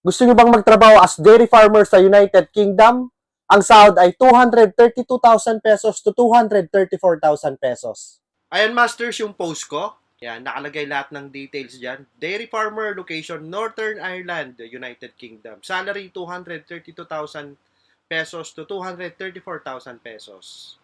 Gusto nyo bang magtrabaho as dairy farmer sa United Kingdom? Ang sahod ay 232,000 pesos to 234,000 pesos. Ayan, Masters, yung post ko. Yan, nakalagay lahat ng details dyan. Dairy farmer, location, Northern Ireland, United Kingdom. Salary, 232,000 pesos to 234,000 pesos.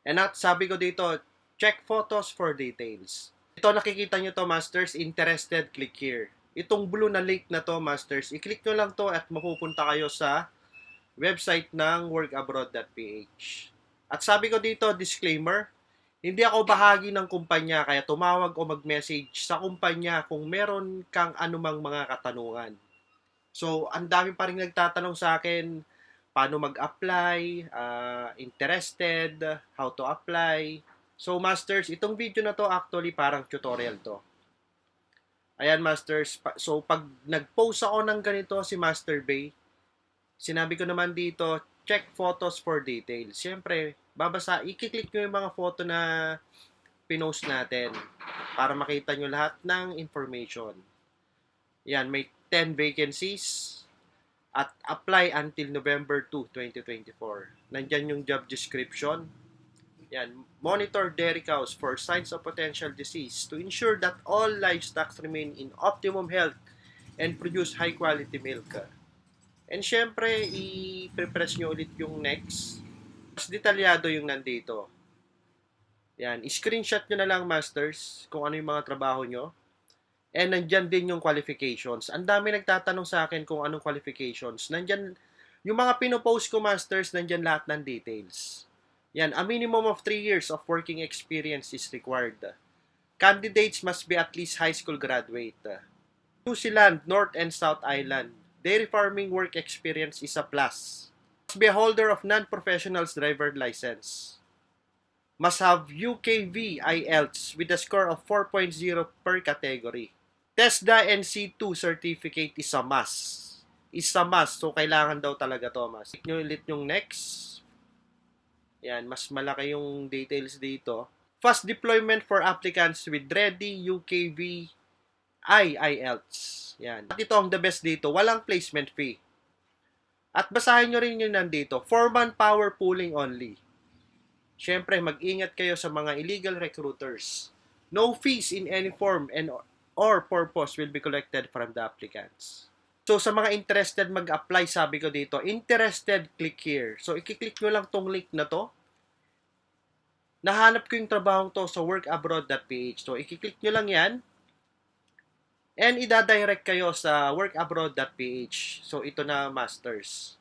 And at sabi ko dito, check photos for details. Ito, nakikita nyo to, Masters. Interested, click here. Itong blue na link na to, Masters, i-click nyo lang to at mapupunta kayo sa website ng workabroad.ph. At sabi ko dito, disclaimer, hindi ako bahagi ng kumpanya kaya tumawag o mag-message sa kumpanya kung meron kang anumang mga katanungan. So, ang dami pa rin nagtatanong sa akin, paano mag-apply, interested, how to apply. So, Masters, itong video na to actually parang tutorial to. Ayan, Masters. So, pag nag-post ako ng ganito si Master Bay, sinabi ko naman dito, check photos for details. Siyempre, i-click nyo yung mga photo na pinost natin para makita nyo lahat ng information. Yan, may 10 vacancies at apply until November 2, 2024. Nandyan yung job description. Yan, monitor dairy cows for signs of potential disease to ensure that all livestock remain in optimum health and produce high quality milk. And syempre, i-press nyo ulit yung next. Mas detalyado yung nandito. Yan, screenshot nyo na lang, Masters, kung ano yung mga trabaho nyo. And nandyan din yung qualifications. Ang dami nagtatanong sa akin kung anong qualifications. Nandyan, yung mga pinopost ko, Masters, nandyan lahat ng details. Yan, a minimum of 3 years of working experience is required. Candidates must be at least high school graduate. New Zealand, North and South Island. Dairy farming work experience is a plus. Must be a holder of non-professional's driver license. Must have UKV IELTS with a score of 4.0 per category. TESDA NC2 certificate is a must. Is a must. So, kailangan daw talaga to, mas. Click nyo ulit yung next. Yan, mas malaki yung details dito. Fast deployment for applicants with ready UKV IELTS. Yan. At ito ang the best dito, walang placement fee. At basahin nyo rin yung nandito, 4-man power pooling only. Siyempre, mag-ingat kayo sa mga illegal recruiters. No fees in any form and or purpose will be collected from the applicants. So, sa mga interested mag-apply, sabi ko dito, interested, click here. So, i-click nyo lang tong link na to. Nahanap ko yung trabahong to sa workabroad.ph. So, i-click nyo lang yan. And ida-direct kayo sa workabroad.ph. So, ito na, Masters.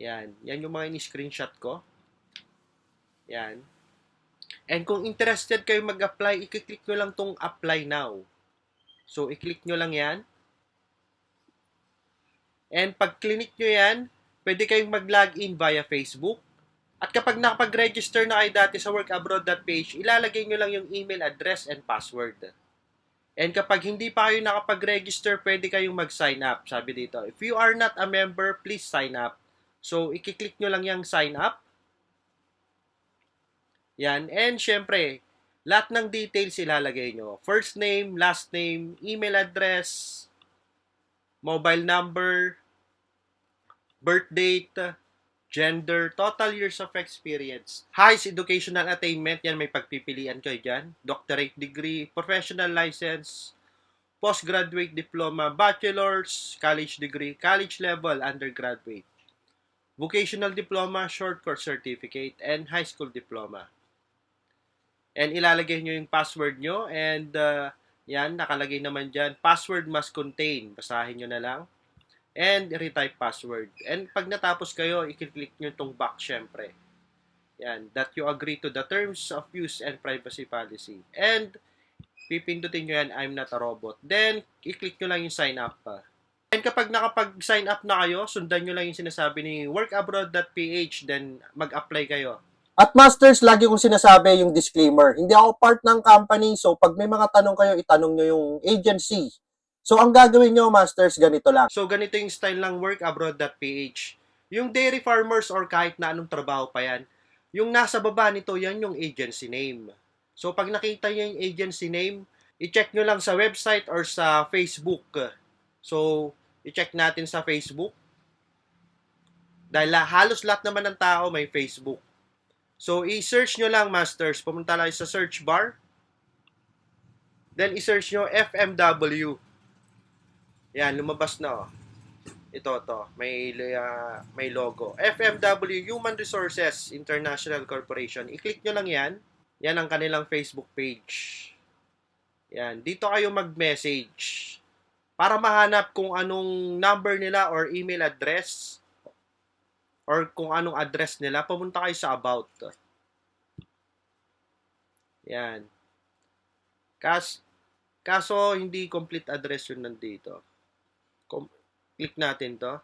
Yan. Yan yung mga in-screenshot ko. Yan. And kung interested kayo mag-apply, i-click nyo lang tong apply now. So, i-click nyo lang yan. And pag click nyo yan, pwede kayong mag-login via Facebook. At kapag nakapag-register na kayo dati sa workabroad.ph, ilalagay nyo lang yung email address and password. And kapag hindi pa kayo nakapag-register, pwede kayong mag-sign up. Sabi dito, if you are not a member, please sign up. So, i-click nyo lang yung sign up. Yan. And syempre, lahat ng details ilalagay nyo. First name, last name, email address, mobile number, birth date, gender, total years of experience, highest educational attainment, yan may pagpipilian kayo dyan, doctorate degree, professional license, postgraduate diploma, bachelor's, college degree, college level, undergraduate, vocational diploma, short course certificate, and high school diploma. And ilalagay nyo yung password nyo, and yan, nakalagay naman dyan, password must contain, basahin nyo na lang. And retype password. And pag natapos kayo, i-click nyo itong back syempre. Yan, that you agree to the terms of use and privacy policy. And pipindutin nyo yan, I'm not a robot. Then, i-click nyo lang yung sign up. And kapag nakapag-sign up na kayo, sundan nyo lang yung sinasabi ni workabroad.ph, then mag-apply kayo. At Masters, lagi kong sinasabi yung disclaimer, hindi ako part ng company, so pag may mga tanong kayo, itanong nyo yung agency. So, ang gagawin nyo, Masters, ganito lang. So, ganito yung style ng workabroad.ph. Yung dairy farmers or kahit na anong trabaho pa yan, yung nasa baba nito, yan yung agency name. So, pag nakita nyo yung agency name, i-check nyo lang sa website or sa Facebook. So, I-check natin sa Facebook. Dahil halos lahat naman ng tao may Facebook. So, i-search nyo lang, Masters. Pumunta lang sa search bar. Then, i-search nyo FMW. Yan, lumabas na. Oh. Ito. May logo. FMW, Human Resources International Corporation. I-click nyo lang yan. Yan ang kanilang Facebook page. Yan. Dito kayo mag-message. Para mahanap kung anong number nila or email address or kung anong address nila, pumunta kayo sa About. Yan. Kaso, hindi complete address yun nandito. Click natin to.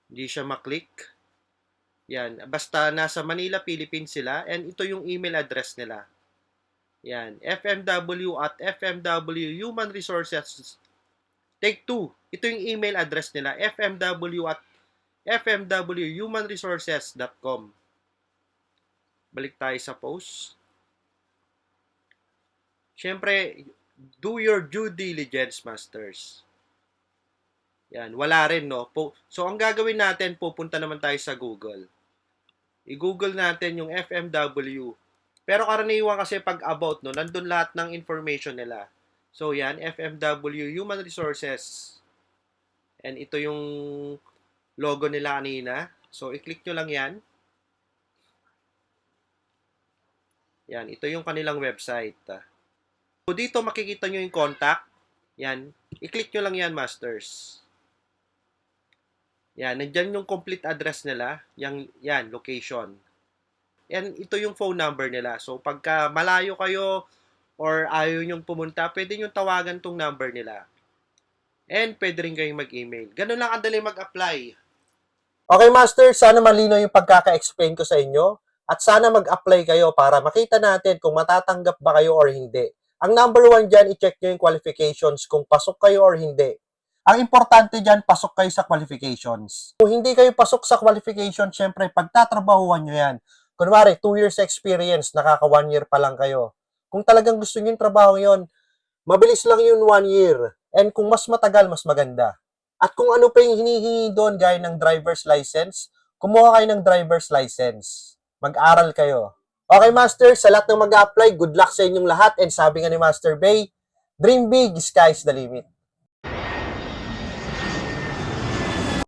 Hindi siya maklik. Yan. Basta nasa Manila, Philippines sila. And ito yung email address nila. Yan. FMW Human Resources. Take 2. Ito yung email address nila. fmwhumanresources.com. Balik tayo sa post. Siyempre, do your due diligence, Masters. Yan, wala rin, no? So, ang gagawin natin, pupunta naman tayo sa Google. I-Google natin yung FMW. Pero karaniwan kasi pag about, no, nandun lahat ng information nila. So, yan, FMW Human Resources. And ito yung logo nila kanina. So, i-click nyo lang yan. Yan, ito yung kanilang website. So, dito makikita nyo yung contact. Yan, i-click nyo lang yan, Masters. Yan, nandyan yung complete address nila. Yan, location. Yan, ito yung phone number nila. So, pagka malayo kayo or ayaw nyong pumunta, pwede nyong tawagan tong number nila. And pwede rin kayong mag-email. Ganun lang kadali mag-apply. Okay, Master, sana malino yung pagkaka-explain ko sa inyo. At sana mag-apply kayo para makita natin kung matatanggap ba kayo or hindi. Ang number 1 dyan, i-check nyo yung qualifications kung pasok kayo or hindi. Ang importante dyan, pasok kayo sa qualifications. Kung hindi kayo pasok sa qualifications, syempre, pagtatrabahuan nyo yan. Kunwari, 2 years experience, nakaka 1 year pa lang kayo. Kung talagang gusto nyo yung trabaho yon, mabilis lang yun 1 year. And kung mas matagal, mas maganda. At kung ano pa yung hinihingi doon, gaya ng driver's license, kumuha kayo ng driver's license. Mag-aral kayo. Okay, Master, sa lahat ng mag-apply, good luck sa inyong lahat. And sabi nga ni Master Bay, dream big, sky's the limit.